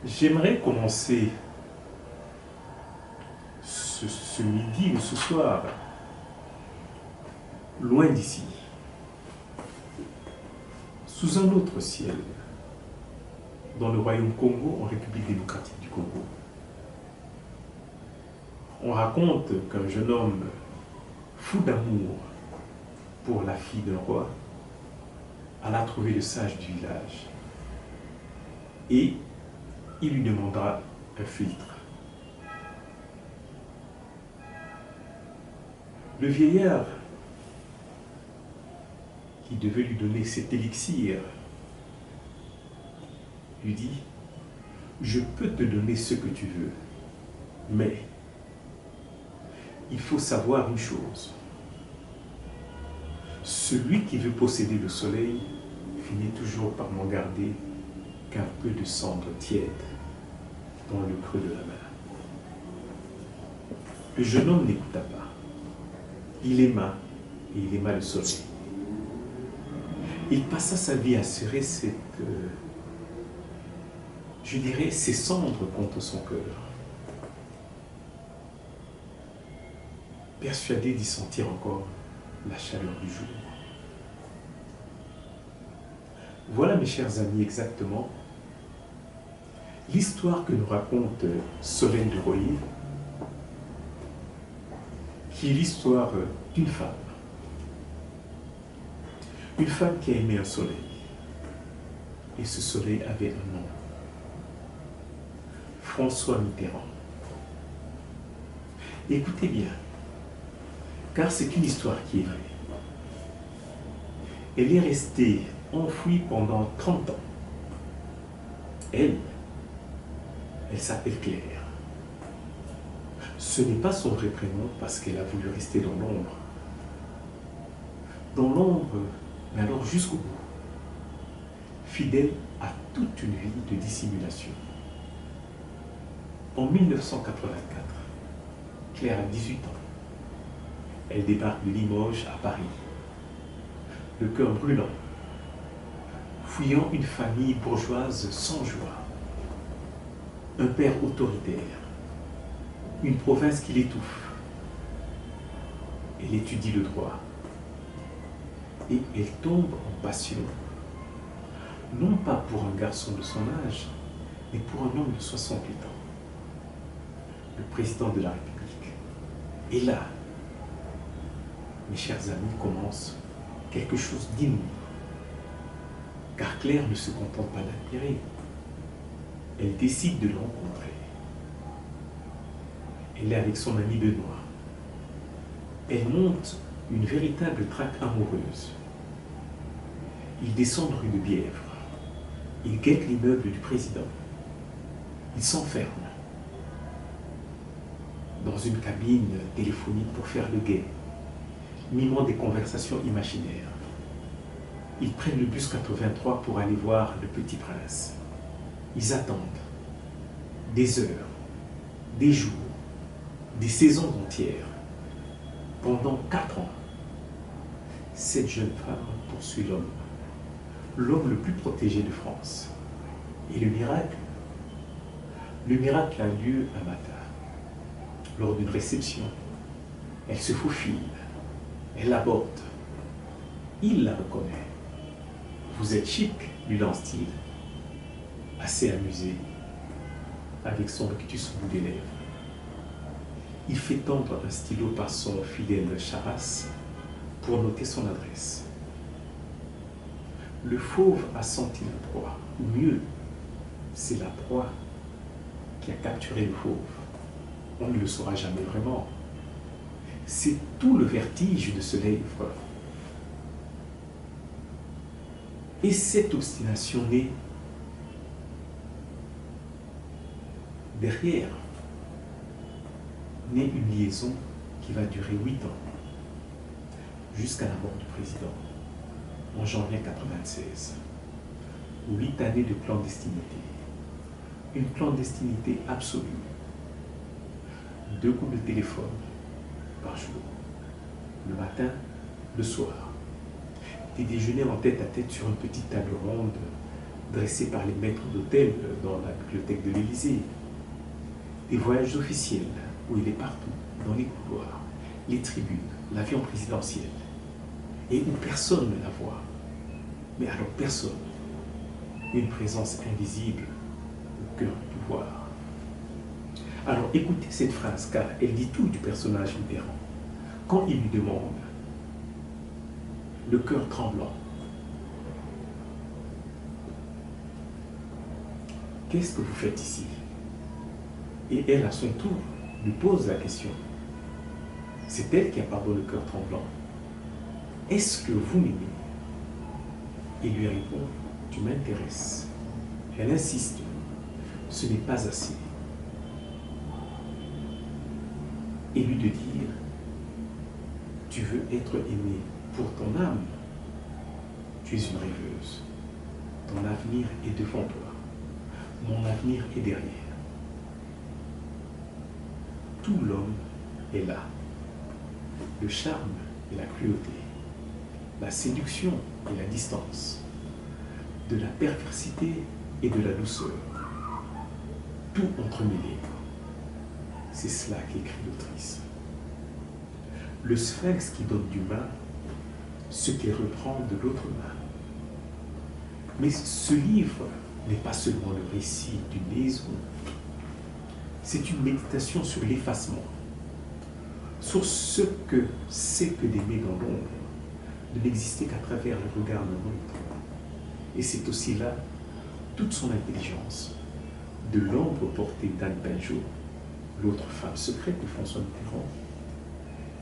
J'aimerais commencer ce midi ou ce soir, loin d'ici, sous un autre ciel, dans le royaume Congo, en République démocratique du Congo. On raconte qu'un jeune homme fou d'amour pour la fille d'un roi alla trouver le sage du village et il lui demandera un filtre. Le vieillard qui devait lui donner cet élixir lui dit: je peux te donner ce que tu veux, mais il faut savoir une chose. Celui qui veut posséder le soleil finit toujours par n'en garder qu'un peu de cendre tiède dans le creux de la main. Le jeune homme n'écouta pas. Il aima, et il aima le soleil. Il passa sa vie à serrer ces cendres contre son cœur, persuadé d'y sentir encore la chaleur du jour. Voilà, mes chers amis, exactement l'histoire que nous raconte Solène de Roïve, qui est l'histoire d'une femme. Une femme qui a aimé un soleil. Et ce soleil avait un nom. François Mitterrand. Écoutez bien, car c'est une histoire qui est vraie. Elle est restée enfouie pendant 30 ans. Elle s'appelle Claire. Ce n'est pas son vrai prénom parce qu'elle a voulu rester dans l'ombre. Dans l'ombre, mais alors jusqu'au bout. Fidèle à toute une vie de dissimulation. En 1984, Claire a 18 ans. Elle débarque de Limoges à Paris, le cœur brûlant, fuyant une famille bourgeoise sans joie, un père autoritaire, une province qui l'étouffe. Elle étudie le droit et elle tombe en passion, non pas pour un garçon de son âge, mais pour un homme de 68 ans, le président de la République. Et là, mes chers amis, commence quelque chose d'inouï. Car Claire ne se contente pas d'admirer. Elle décide de le rencontrer. Elle est avec son ami Benoît. Elle monte une véritable traque amoureuse. Ils descendent rue de Bièvre. Ils guettent l'immeuble du président. Ils s'enferment dans une cabine téléphonique pour faire le guet, mimant des conversations imaginaires. Ils prennent le bus 83 pour aller voir le Petit Prince. Ils attendent des heures, des jours, des saisons entières, pendant 4 ans. Cette jeune femme poursuit l'homme le plus protégé de France. Et le miracle a lieu un matin. Lors d'une réception, elle se faufile, elle l'aborde. Il la reconnaît. Vous êtes chic, lui lance-t-il, assez amusé, avec son rictus au bout des lèvres. Il fait tendre un stylo par son fidèle Charras pour noter son adresse. Le fauve a senti la proie, ou mieux, c'est la proie qui a capturé le fauve. On ne le saura jamais vraiment. C'est tout le vertige de ce livre. Et cette obstination naît derrière, naît une liaison qui va durer 8 ans, jusqu'à la mort du président, en janvier 1996. 8 années de clandestinité. Une clandestinité absolue. 2 coups de téléphone par jour. Le matin, le soir. Des déjeuners en tête à tête sur une petite table ronde dressés par les maîtres d'hôtel dans la bibliothèque de l'Élysée, des voyages officiels où il est partout, dans les couloirs, les tribunes, l'avion présidentiel, et où personne ne la voit. Mais alors personne, une présence invisible au cœur du pouvoir. Alors écoutez cette phrase, car elle dit tout du personnage Mitterrand. Quand il lui demande, le cœur tremblant, qu'est-ce que vous faites ici? Et elle, à son tour, lui pose la question. C'est elle qui a parlé le cœur tremblant. Est-ce que vous m'aimez? Il lui répond, tu m'intéresses. Elle insiste, ce n'est pas assez. Et lui de dire, tu veux être aimé pour ton âme. Tu es une rêveuse. Ton avenir est devant toi. Mon avenir est derrière. Tout l'homme est là. Le charme et la cruauté, la séduction et la distance, de la perversité et de la douceur, tout entremêlé. C'est cela qu'écrit l'autrice. Le sphinx qui donne du main, ce qu'il reprend de l'autre main. Mais ce livre n'est pas seulement le récit d'une liaison, c'est une méditation sur l'effacement, sur ce que c'est que d'aimer dans l'ombre, de n'exister qu'à travers le regard d'un autre. Et c'est aussi là toute son intelligence, de l'ombre portée d'Anne Pinjot, l'autre femme secrète de François Mitterrand,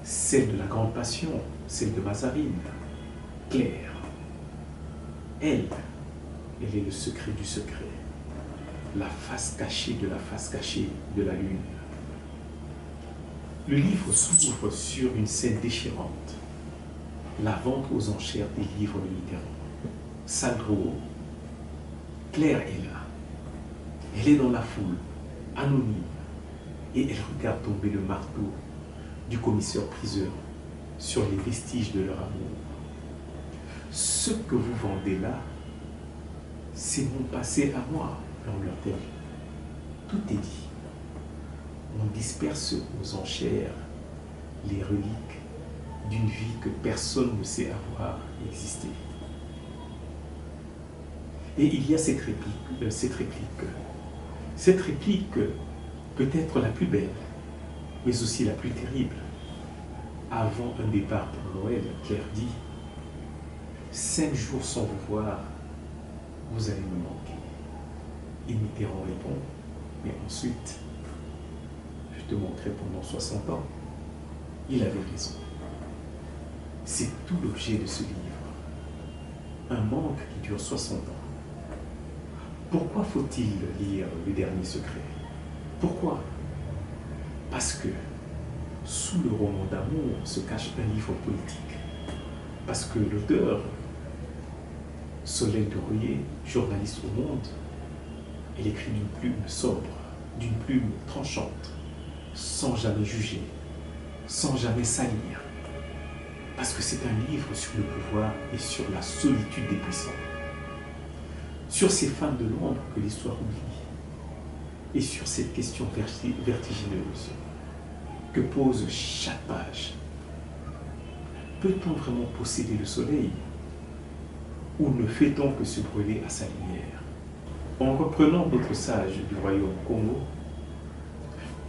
celle de la grande passion, celle de Mazarine, Claire. Elle est le secret du secret, la face cachée de la face cachée de la lune. Le livre s'ouvre sur une scène déchirante, la vente aux enchères des livres de Mitterrand. Salle Drouot. Claire est là. Elle est dans la foule, anonyme, et elle regarde tomber le marteau du commissaire-priseur sur les vestiges de leur amour. Ce que vous vendez là, c'est mon passé à moi, langueur-t-elle. Tout est dit. On disperse aux enchères les reliques d'une vie que personne ne sait avoir existé. Et il y a cette réplique peut être la plus belle, mais aussi la plus terrible. Avant un départ pour Noël, Claire dit, 5 jours sans vous voir, vous allez me manquer. Et Mitterrand répond, mais ensuite, je te manquerai pendant 60 ans. Il avait raison. C'est tout l'objet de ce livre. Un manque qui dure 60 ans. Pourquoi faut-il lire Le Dernier Secret? Pourquoi? Parce que sous le roman d'amour se cache un livre politique. Parce que l'auteur, Solène Duroyer, journaliste au Monde, elle écrit d'une plume sobre, d'une plume tranchante, sans jamais juger, sans jamais salir. Parce que c'est un livre sur le pouvoir et sur la solitude des puissants. Sur ces femmes de l'ombre que l'histoire oublie. Et sur cette question vertigineuse que pose chaque page. Peut-on vraiment posséder le soleil? Ou ne fait-on que se brûler à sa lumière? En reprenant notre sage du royaume Congo,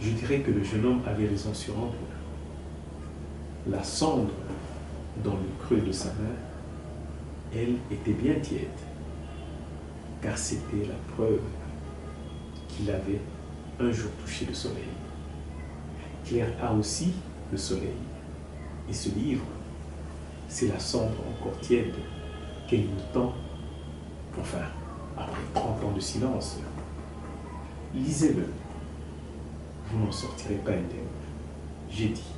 je dirais que le jeune homme avait raison sur un point. La cendre dans le creux de sa main, elle était bien tiède, car c'était la preuve qu'il avait un jour touché le soleil. Claire a aussi le soleil, et ce livre, c'est la cendre encore tiède qu'elle nous tend, enfin, après 30 ans de silence. Lisez-le, vous n'en sortirez pas indemne. J'ai dit.